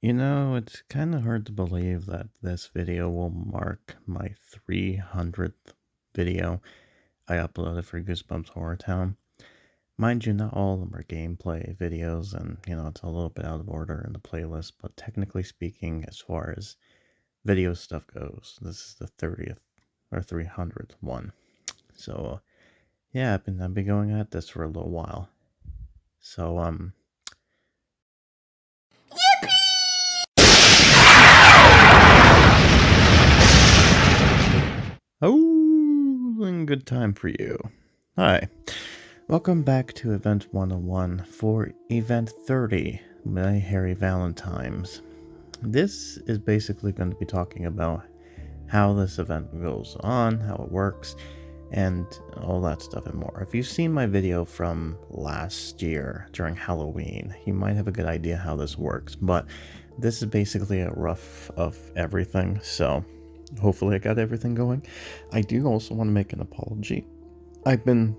You know, it's kind of hard to believe that this video will mark my 300th video I uploaded for Goosebumps HorrorTown. Mind you, not all of them are gameplay videos, and it's a little bit out of order in the playlist, but technically speaking, as far as video stuff goes, this is the 30th or 300th one. So, yeah, I've been going at this for a little while. So, oh, and good time for you. Hi. Welcome back to Event 101 for Event 30, My Harry Valentines. This is basically going to be talking about how this event goes on, how it works, and all that stuff and more. If you've seen my video from last year during Halloween, you might have a good idea how this works, but this is basically a rough of everything, so hopefully I got everything going. I do also want to make an apology. I've been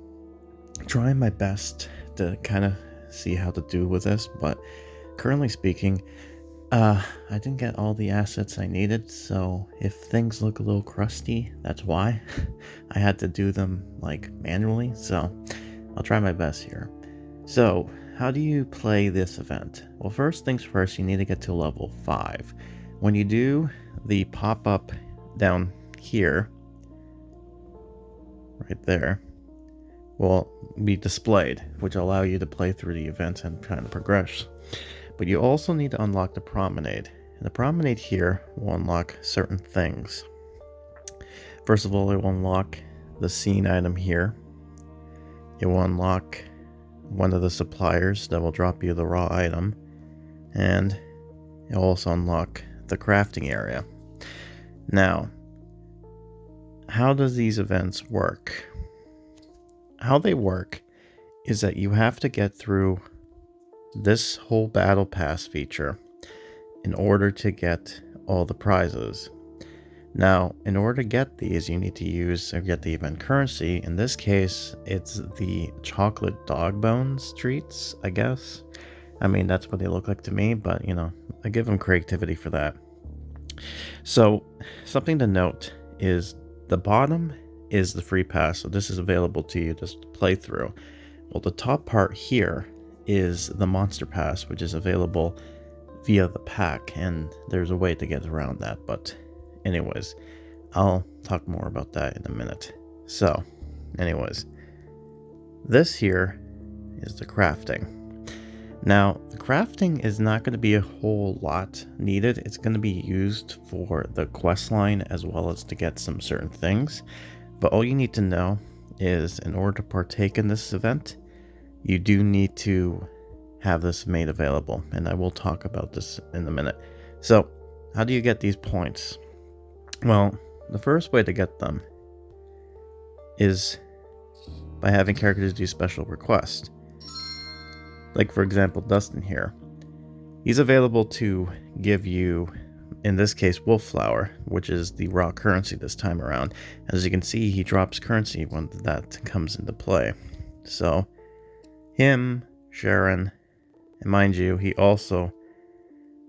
trying my best to kind of see how to do with this, but currently speaking, I didn't get all the assets I needed, so if things look a little crusty, that's why. I had to do them manually, so I'll try my best here. So, how do you play this event? Well, first things first, you need to get to level 5. When you do, the pop-up down here, right there, will be displayed, which will allow you to play through the event and kind of progress. But you also need to unlock the promenade. And the promenade here will unlock certain things. First of all, it will unlock the scene item here. It will unlock one of the suppliers that will drop you the raw item. And it will also unlock the crafting area. Now, how does these events work? How they work is that you have to get through this whole battle pass feature in order to get all the prizes. Now, in order to get these, you need to use or get the event currency. In this case, it's the chocolate dog bones treats, I guess. I mean, that's what they look like to me, but I give them creativity for that. So, something to note is the bottom is the free pass, so this is available to you just to play through. Well, the top part here is the monster pass, which is available via the pack, and there's a way to get around that, but anyways, I'll talk more about that in a minute. So, anyways, this here is the crafting. Now, the crafting is not going to be a whole lot needed. It's going to be used for the quest line as well as to get some certain things. But all you need to know is in order to partake in this event, you do need to have this made available. And I will talk about this in a minute. So, how do you get these points? Well, the first way to get them is by having characters do special requests. Like, for example, Dustin here. He's available to give you, in this case, wolf flower, which is the raw currency this time around. As you can see, he drops currency when that comes into play. So, him, Sharon, and mind you, he also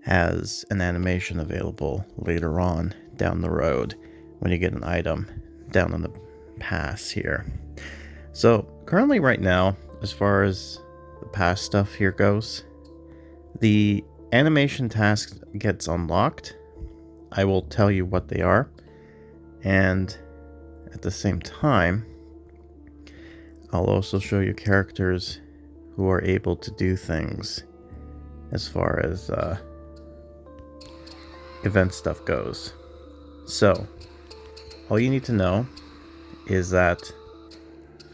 has an animation available later on down the road when you get an item down in the pass here. So, currently right now, as far as the past stuff here goes, the animation task gets unlocked. I will tell you what they are, and at the same time I'll also show you characters who are able to do things as far as event stuff goes. So all you need to know is that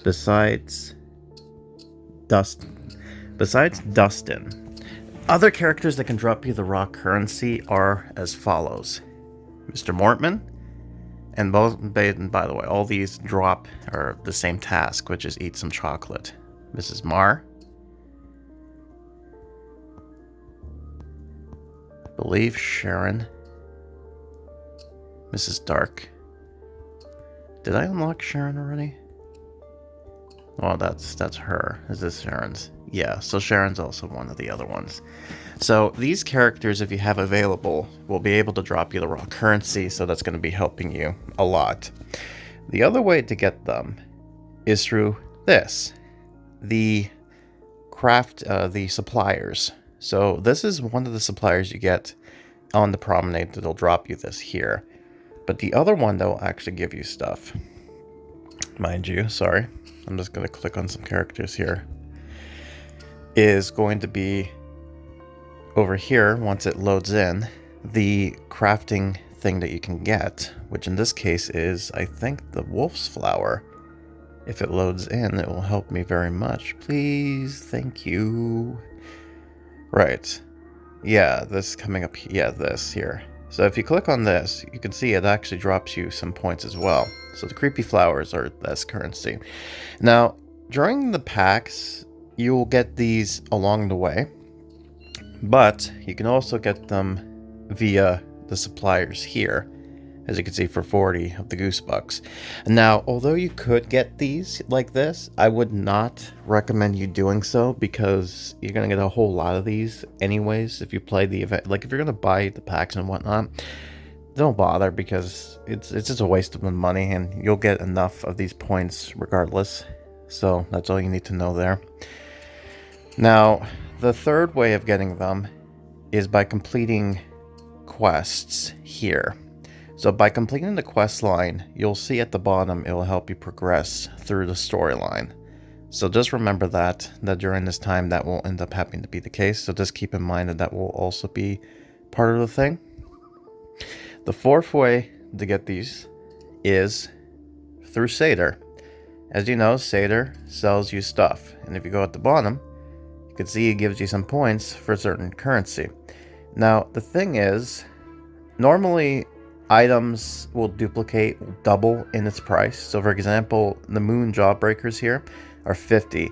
besides Dustin, other characters that can drop you the raw currency are as follows. Mr. Mortman, and by the way, all these drop are the same task, which is eat some chocolate. Mrs. Marr, I believe Sharon, Mrs. Dark. Did I unlock Sharon already? Oh, that's her. Is this Sharon's? Yeah, so Sharon's also one of the other ones. So these characters, if you have available, will be able to drop you the raw currency, so that's going to be helping you a lot. The other way to get them is through this, the the suppliers. So this is one of the suppliers you get on the promenade that'll drop you this here. But the other one that will actually give you stuff, mind you, sorry, I'm just going to click on some characters here, is going to be over here once it loads in, the crafting thing that you can get, which in this case is, I think, the wolf's flower. If it loads in, it will help me very much. Please, thank you. Right. Yeah, this coming up, yeah, this here. So if you click on this, you can see it actually drops you some points as well. So the creepy flowers are this currency. Now, during the packs, you will get these along the way, but you can also get them via the suppliers here, as you can see, for 40 of the Goosebucks. Now, although you could get these like this, I would not recommend you doing so, because you're going to get a whole lot of these anyways if you play the event. Like, if you're going to buy the packs and whatnot, don't bother, because it's just a waste of money, and you'll get enough of these points regardless. So that's all you need to know there. Now, the third way of getting them is by completing quests here. So by completing the quest line, you'll see at the bottom it will help you progress through the storyline. So just remember that during this time that will end up having to be the case. So just keep in mind that will also be part of the thing. The fourth way to get these is through Seder. As you know, Seder sells you stuff, and if you go at the bottom, you can see it gives you some points for a certain currency. Now, the thing is, normally items will double in its price. So for example, the moon jawbreakers here are 50.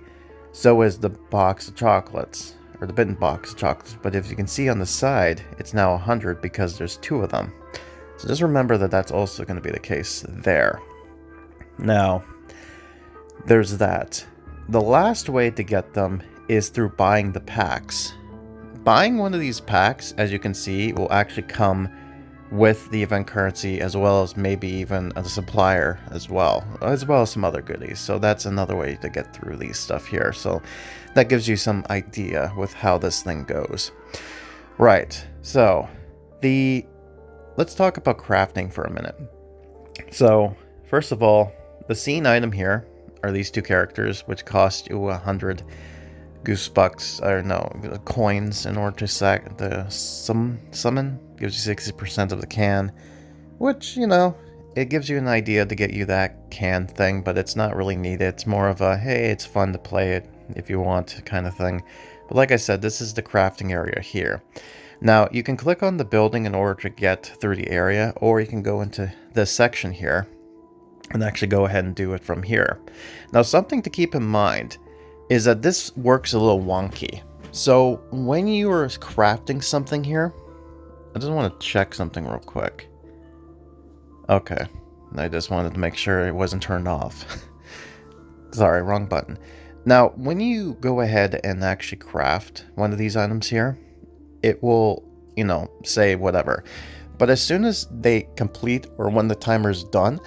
So is the box of chocolates, or the bitten box of chocolates. But if you can see on the side, it's now 100 because there's 2 of them. So just remember that that's also going to be the case there. Now, there's that. The last way to get them is through buying the packs. Buying one of these packs, as you can see, will actually come with the event currency, as well as maybe even a supplier as well as some other goodies. So that's another way to get through these stuff here. So that gives you some idea with how this thing goes. Right, so let's talk about crafting for a minute. So first of all, the scene item here are these 2 characters, which cost you 100 Goosebucks, or no, coins in order to summon. Gives you 60% of the can, which, you know, it gives you an idea to get you that can thing, but it's not really needed. It's more of a, hey, it's fun to play it if you want kind of thing. But like I said, this is the crafting area here. Now, you can click on the building in order to get through the area, or you can go into this section here and actually go ahead and do it from here. Now, something to keep in mind is that this works a little wonky. So when you are crafting something here, I just want to check something real quick. Okay, I just wanted to make sure it wasn't turned off. Sorry, wrong button. Now, when you go ahead and actually craft one of these items here, it will, you know, say whatever. But as soon as they complete, or when the timer is done,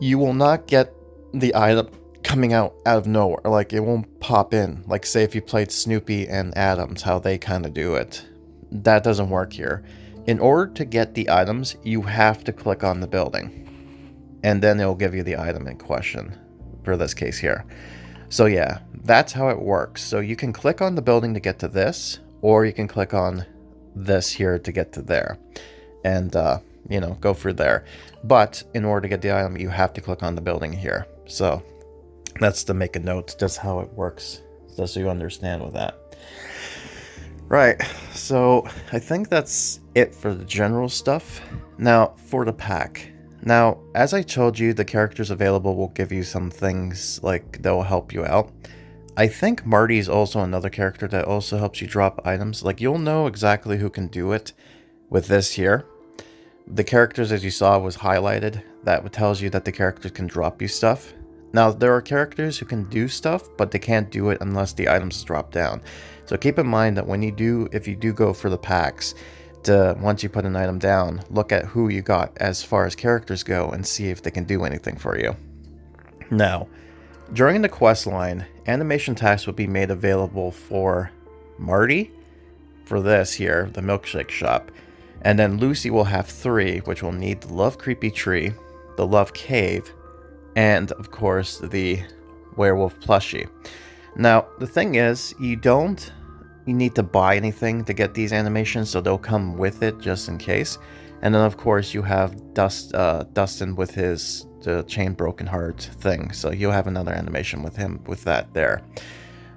you will not get the item coming out of nowhere. Like, it won't pop in. Like, say if you played Snoopy and Adams, how they kind of do it. That doesn't work here. In order to get the items, you have to click on the building, and then it'll give you the item in question for this case here. So yeah, that's how it works. So you can click on the building to get to this, or you can click on this here to get to there, and you know, go through there. But in order to get the item, you have to click on the building here. So that's to make a note, just how it works, just so you understand with that. Right, so I think that's it for the general stuff. Now, for the pack. Now, as I told you, the characters available will give you some things, like, that will help you out. I think Marty is also another character that also helps you drop items. Like, you'll know exactly who can do it with this here. The characters, as you saw, was highlighted. That tells you that the characters can drop you stuff. Now, there are characters who can do stuff, but they can't do it unless the items drop down. So keep in mind that if you do go for the packs, once you put an item down, look at who you got as far as characters go and see if they can do anything for you. Now, during the quest line, animation tasks will be made available for Marty, for this here, the milkshake shop, and then Lucy will have 3, which will need the Love Creepy Tree, the Love Cave, and of course the werewolf plushie. Now the thing is, you need to buy anything to get these animations, so they'll come with it just in case. And then of course you have Dustin with his chain broken heart thing, so you'll have another animation with him with that there.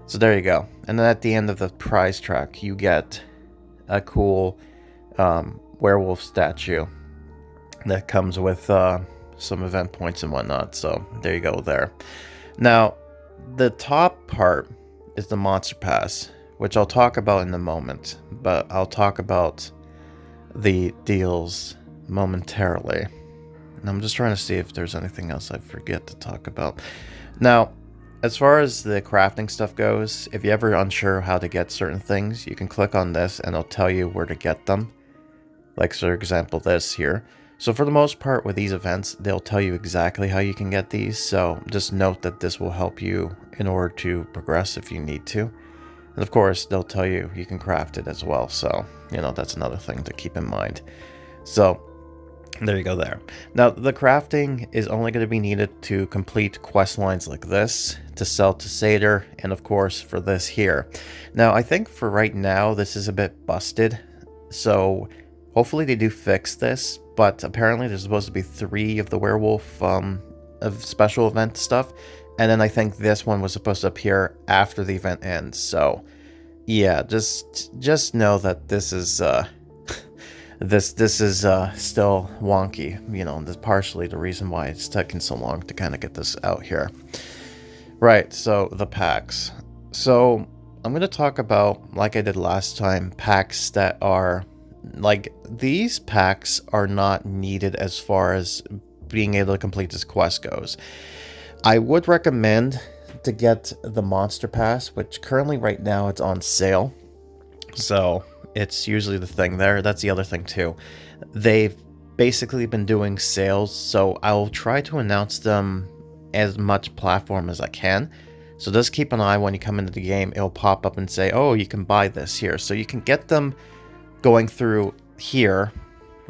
So there you go. And then at the end of the prize track you get a cool werewolf statue that comes with some event points and whatnot. So there you go there. Now the top part is the monster pass, which I'll talk about in a moment, but I'll talk about the deals momentarily. And I'm just trying to see if there's anything else I forget to talk about. Now, as far as the crafting stuff goes, if you're ever unsure how to get certain things, you can click on this and it'll tell you where to get them. Like, for example, this here. So for the most part with these events, they'll tell you exactly how you can get these, so just note that this will help you in order to progress if you need to. And of course, they'll tell you you can craft it as well, so, you know, that's another thing to keep in mind. So, there you go there. Now, the crafting is only going to be needed to complete quest lines like this, to sell to Seder, and of course for this here. Now, I think for right now, this is a bit busted, so hopefully they do fix this. But apparently there's supposed to be 3 of the werewolf of special event stuff, and then I think this one was supposed to appear after the event ends. So yeah, just know that this is this is still wonky. You know, that's partially the reason why it's taking so long to kind of get this out here. Right, so the packs. So I'm going to talk about, like I did last time, packs that are like, these packs are not needed as far as being able to complete this quest goes. I would recommend to get the monster pass, which currently right now it's on sale, so it's usually the thing there. That's the other thing too, they've basically been doing sales, so I'll try to announce them as much platform as I can. So just keep an eye when you come into the game, it'll pop up and say, oh, you can buy this here, so you can get them going through here,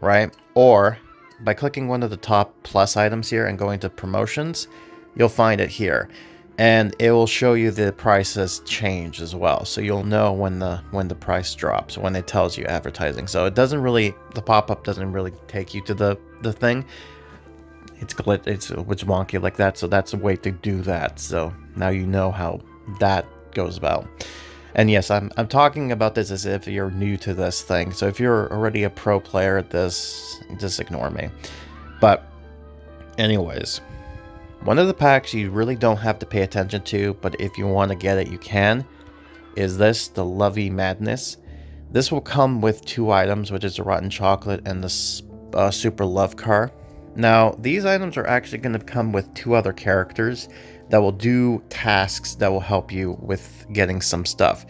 right? Or by clicking one of the top plus items here and going to promotions, you'll find it here, and it will show you the prices change as well, so you'll know when the price drops, when it tells you advertising. So it doesn't really, the pop-up doesn't really take you to the thing. It's wonky like that, so that's a way to do that. So now you know how that goes about. And yes, I'm talking about this as if you're new to this thing. So if you're already a pro player at this, just ignore me. But anyways, one of the packs you really don't have to pay attention to, but if you want to get it, you can, is this, the Lovey Madness. This will come with 2 items, which is the Rotten Chocolate and the Super Love Car. Now, these items are actually going to come with 2 other characters that will do tasks that will help you with getting some stuff.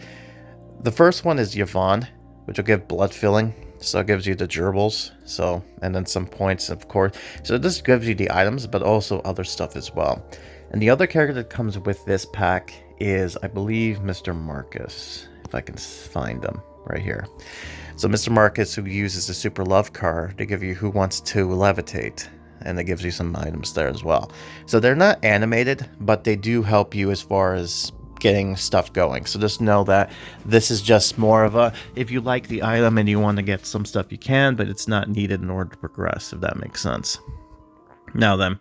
The first one is Yvonne, which will give blood filling, so it gives you the gerbils, so, and then some points, of course. So this gives you the items, but also other stuff as well. And the other character that comes with this pack is, I believe, Mr. Marcus, if I can find him right here. So Mr. Marcus, who uses the Super Love Car to give you Who Wants to Levitate, and it gives you some items there as well. So they're not animated, but they do help you as far as getting stuff going. So just know that this is just more of a, if you like the item and you want to get some stuff, you can, but it's not needed in order to progress, if that makes sense. Now then,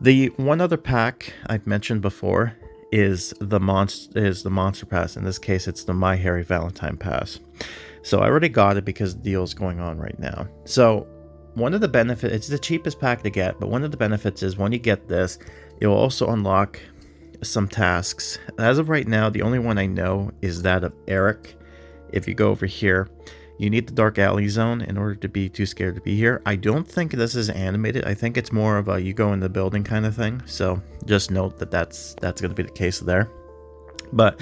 the one other pack I've mentioned before is the monster pass. In this case, it's the My Harry Valentine pass. So I already got it because the deal is going on right now. So one of the benefits, it's the cheapest pack to get, but one of the benefits is when you get this, it will also unlock some tasks. As of right now, the only one I know is that of Eric. If you go over here, You need the dark alley zone in order to be too scared to be here. I don't think this is animated. I think it's more of a you go in the building kind of thing. So just note that that's going to be the case there. But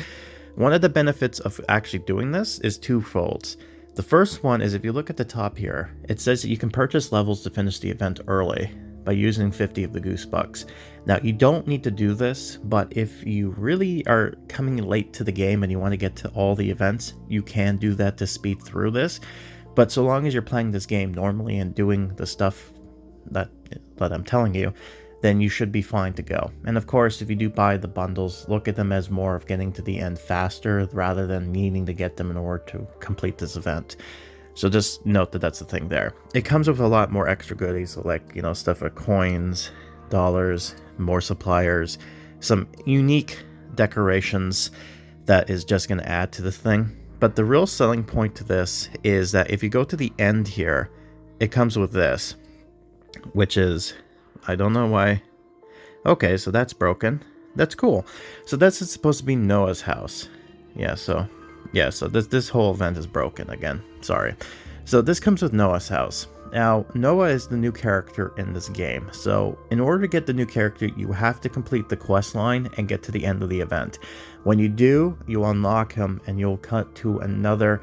one of the benefits of actually doing this is twofold. The first one is if you look at the top here, it says that you can purchase levels to finish the event early by using 50 of the Goosebucks. Now, you don't need to do this, but if you really are coming late to the game and you want to get to all the events, you can do that to speed through this. But so long as you're playing this game normally and doing the stuff that I'm telling you, then you should be fine to go. And of course, if you do buy the bundles, look at them as more of getting to the end faster rather than needing to get them in order to complete this event. So just note that that's the thing there. It comes with a lot more extra goodies, like, stuff like coins, dollars, more suppliers, some unique decorations that is just going to add to the thing. But the real selling point to this is that if you go to the end here, it comes with this, which is, I don't know why. Okay, so that's broken. That's cool. So that's supposed to be Noah's house. So this whole event is broken again. Sorry. So this comes with Noah's house. Now, Noah is the new character in this game. So in order to get the new character, you have to complete the quest line and get to the end of the event. When you do, you unlock him and you'll cut to another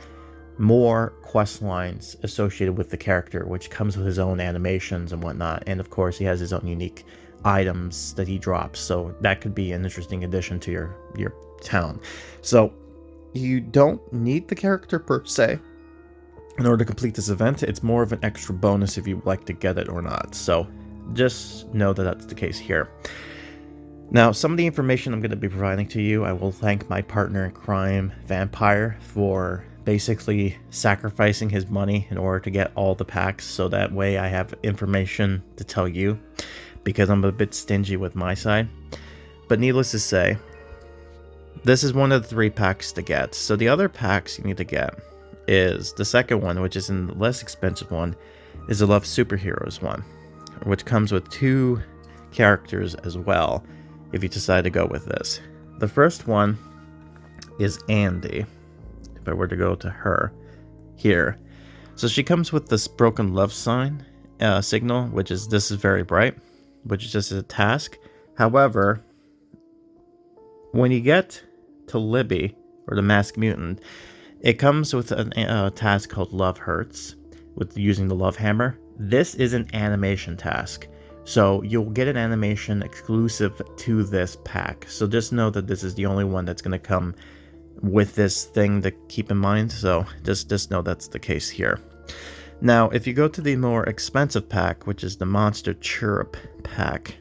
more quest lines associated with the character, which comes with his own animations and whatnot. And of course, he has his own unique items that he drops. So that could be an interesting addition to your town. So you don't need the character per se in order to complete this event. It's more of an extra bonus if you like to get it or not. So just know that that's the case here. Now, some of the information I'm going to be providing to you, I will thank my partner in crime, Vampire, for basically sacrificing his money in order to get all the packs, so that way I have information to tell you, because I'm a bit stingy with my side. But needless to say, this is one of the 3 packs to get. So the other packs you need to get is the second one, which is in the less expensive one, is the Love Superheroes one, which comes with 2 characters as well, if you decide to go with this. The first one is Andy. If I were to go to her here. So she comes with this broken love sign signal, which is this is very bright, which is just a task. However, when you get to Libby, or the Masked Mutant, it comes with a task called Love Hurts, with using the Love Hammer. This is an animation task, so you'll get an animation exclusive to this pack. So just know that this is the only one that's going to come with this thing to keep in mind. So just know that's the case here. Now, if you go to the more expensive pack, which is the Monster Chirrup pack,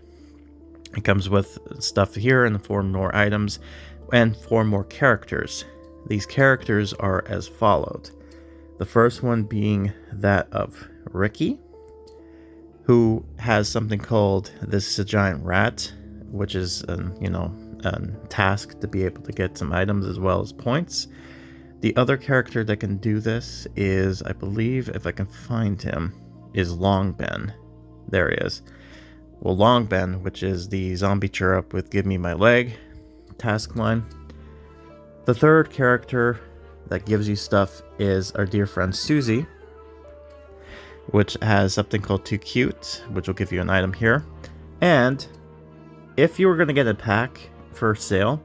it comes with stuff here in the form of more items and 4 more characters. These characters are as followed. The first one being that of Ricky, who has something called This is a Giant Rat, which is a task to be able to get some items as well as points. The other character that can do this is, I believe, if I can find him, is Long Ben. There he is. Well, Long Ben, which is the zombie chirrup with Give Me My Leg task line. The third character that gives you stuff is our dear friend Susie, which has something called Too Cute, which will give you an item here. And if you were going to get a pack for sale,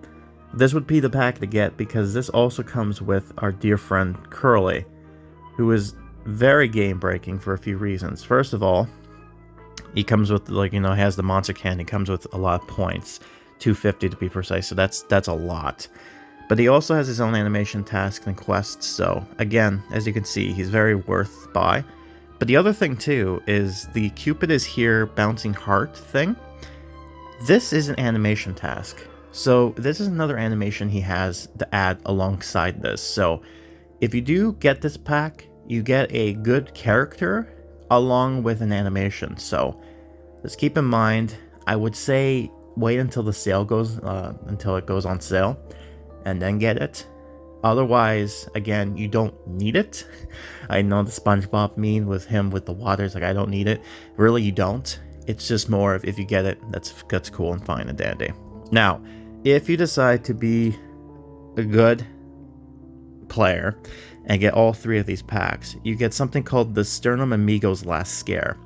this would be the pack to get, because this also comes with our dear friend Curly, who is very game breaking for a few reasons. First of all, he comes with, has the monster candy, comes with a lot of points, 250 to be precise, so that's a lot. But he also has his own animation tasks and quests, so again, as you can see, he's very worth buy. But the other thing too is the Cupid is here bouncing heart thing. This is an animation task. So this is another animation he has to add alongside this. So if you do get this pack, you get a good character along with an animation. So just keep in mind, I would say wait until the sale goes, until it goes on sale, and then get it. Otherwise, again, you don't need it. I know the SpongeBob meme with him with the water, it's like, I don't need it. Really, you don't. It's just more of, if you get it, that's cool and fine and dandy. Now, if you decide to be a good player and get all 3 of these packs, you get something called the Sternum Amigos Last Scare.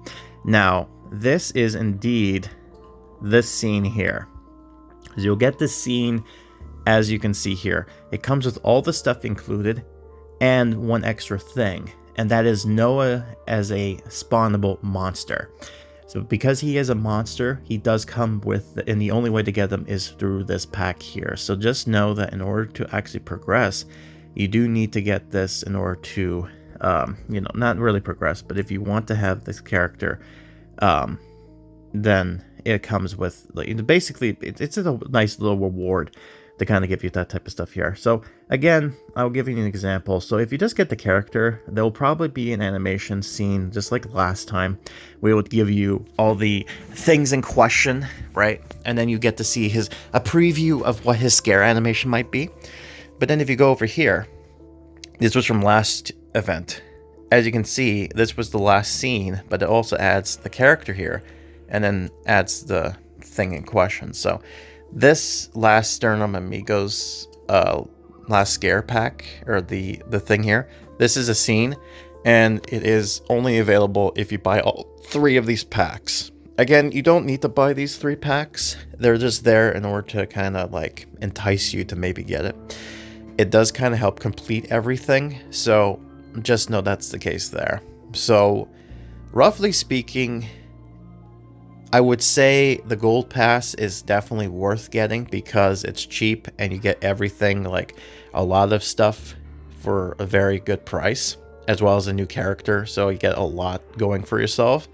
Now, this is indeed this scene here. You'll get this scene, as you can see here. It comes with all the stuff included and one extra thing, and that is Noah as a spawnable monster. So because he is a monster, he does come with, and the only way to get them is through this pack here. So just know that in order to actually progress, you do need to get this in order to, not really progress, but if you want to have this character, then it comes with, basically, it's a nice little reward to kind of give you that type of stuff here. So again, I'll give you an example. So if you just get the character, there will probably be an animation scene just like last time. We would give you all the things in question, right? And then you get to see a preview of what his scare animation might be. But then if you go over here, this was from last event. As you can see, this was the last scene, but it also adds the character here and then adds the thing in question. So this last Sternum Amigos last scare pack, or the thing here, this is a scene, and it is only available if you buy all 3 of these packs. Again, you don't need to buy these 3 packs. They're just there in order to kind of like entice you to maybe get it. It does kind of help complete everything, so just know that's the case there. So roughly speaking, I would say the gold pass is definitely worth getting because it's cheap and you get everything, like a lot of stuff for a very good price, as well as a new character, so you get a lot going for yourself.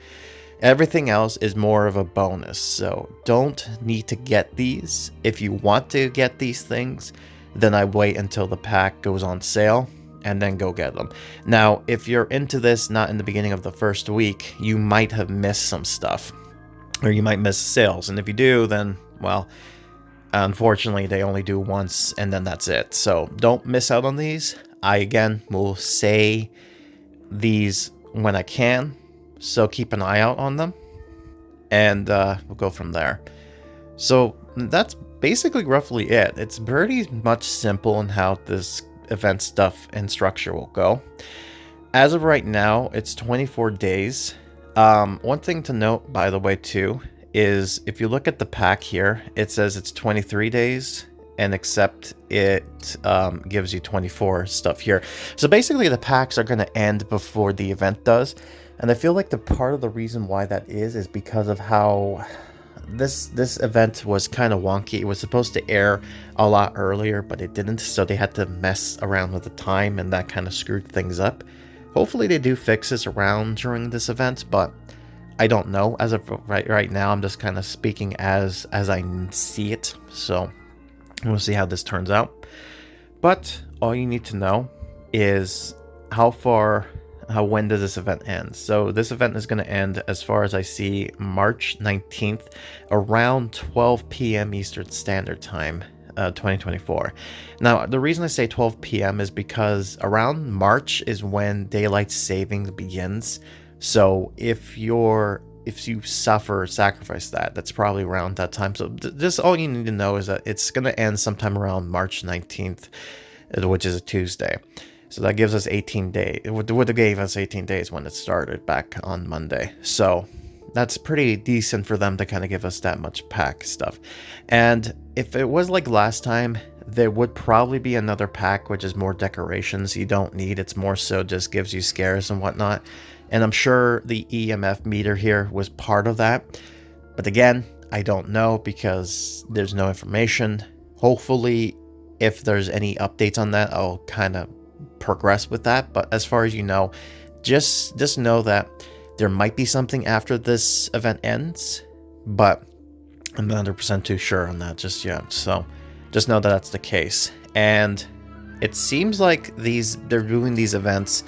Everything else is more of a bonus, so don't need to get these. If you want to get these things, then I wait until the pack goes on sale and then go get them. Now, if you're into this not in the beginning of the first week, you might have missed some stuff, or you might miss sales, and if you do, then, well, unfortunately they only do once and then that's it. So don't miss out on these. I again will say these when I can, so keep an eye out on them, and we'll go from there. So that's basically roughly it. It's pretty much simple in how this event stuff and structure will go. As of right now, it's 24 days. One thing to note, by the way, too, is if you look at the pack here, it says it's 23 days, and except it gives you 24 stuff here. So basically the packs are going to end before the event does, and I feel like the part of the reason why that is because of how this event was kind of wonky. It was supposed to air a lot earlier, but it didn't, so they had to mess around with the time, and that kind of screwed things up. Hopefully they do fix this around during this event, but I don't know. As of right now, I'm just kind of speaking as I see it, so we'll see how this turns out. But all you need to know is when does this event end. So this event is going to end, as far as I see, March 19th around 12 p.m. Eastern Standard Time, 2024. Now, the reason I say 12 p.m. is because around March is when daylight saving begins. So if you sacrifice that's probably around that time. So just all you need to know is that it's going to end sometime around March 19th, which is a Tuesday. So that gives us 18 days. It would have gave us 18 days when it started back on Monday. So that's pretty decent for them to kind of give us that much pack stuff. And if it was like last time, there would probably be another pack, which is more decorations you don't need. It's more so just gives you scares and whatnot. And I'm sure the EMF meter here was part of that. But again, I don't know because there's no information. Hopefully, if there's any updates on that, I'll kind of progress with that. But as far as you know, just know that there might be something after this event ends, but I'm not 100% too sure on that just yet. So just know that that's the case. And it seems like they're doing these events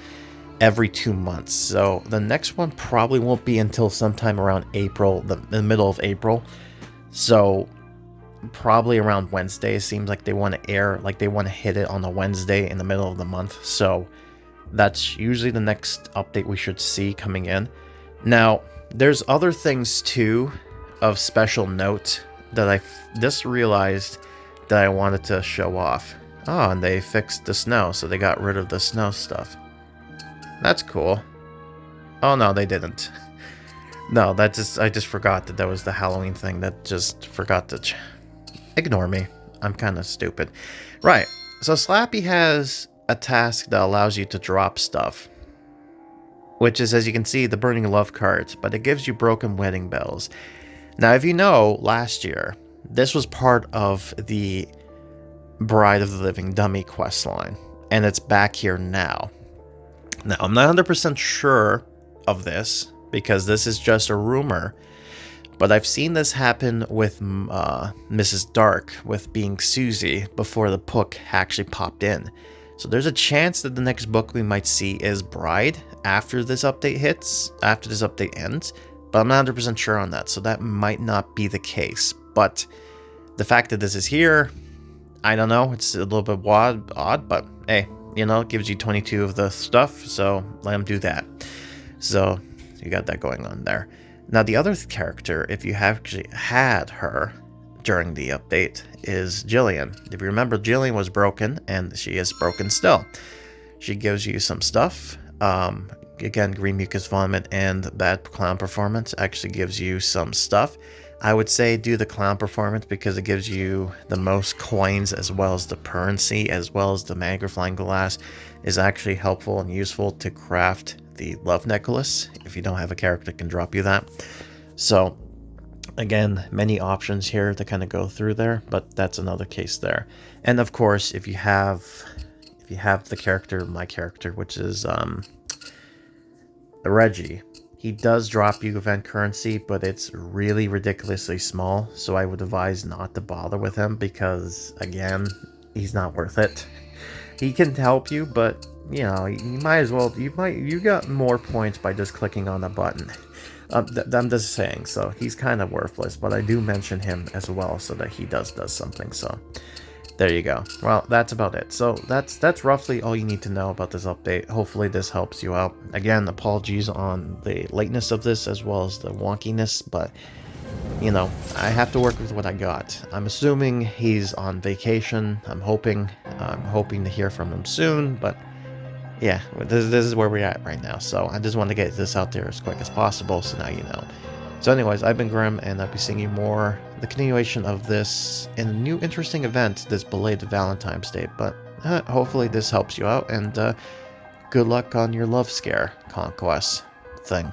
every 2 months. So the next one probably won't be until sometime around April, the middle of April. So probably around Wednesday. It seems like they want to hit it on a Wednesday in the middle of the month. So that's usually the next update we should see coming in. Now, there's other things too of special note that I just realized that I wanted to show off. Oh, and they fixed the snow, so they got rid of the snow stuff. That's cool. Oh no, they didn't. No, I just forgot that was the Halloween thing. That just forgot to ignore me. I'm kind of stupid. Right. So Slappy has a task that allows you to drop stuff, which is, as you can see, the Burning Love cards, but it gives you broken wedding bells. Now, if you know, last year, this was part of the Bride of the Living Dummy questline, and it's back here now. Now, I'm not 100% sure of this, because this is just a rumor, but I've seen this happen with Mrs. Dark, with being Susie, before the book actually popped in. So there's a chance that the next book we might see is Bride after this update hits, after this update ends, but I'm not 100% sure on that, so that might not be the case. But the fact that this is here, I don't know, it's a little bit odd, but hey, you know, it gives you 22 of the stuff, so let them do that. So you got that going on there. Now, the other character, if you have actually had her during the update, is Jillian. If you remember, Jillian was broken, and she is broken still. She gives you some stuff. Again, green mucus vomit and bad clown performance actually gives you some stuff. I would say do the clown performance because it gives you the most coins, as well as the currency, as well as the magnifying glass is actually helpful and useful to craft the love necklace if you don't have a character that can drop you that. So again, many options here to kind of go through there, but that's another case there. And of course, if you have the character, my character, which is Reggie, he does drop you event currency, but it's really ridiculously small, so I would advise not to bother with him because, again, he's not worth it. He can help you, but you know, you might as well, you got more points by just clicking on a button. I'm just saying, so he's kind of worthless, but I do mention him as well so that he does something, so there you go. Well, that's about it. So that's roughly all you need to know about this update. Hopefully this helps you out. Again, apologies on the lateness of this as well as the wonkiness, but you know, I have to work with what I got. I'm assuming he's on vacation. I'm hoping to hear from him soon, but yeah, this is where we're at right now. So I just want to get this out there as quick as possible, so now you know. So anyways, I've been Grim, and I'll be seeing you more, the continuation of this in a new interesting event, this belated Valentine's Day. But hopefully this helps you out, and good luck on your love scare conquest thing.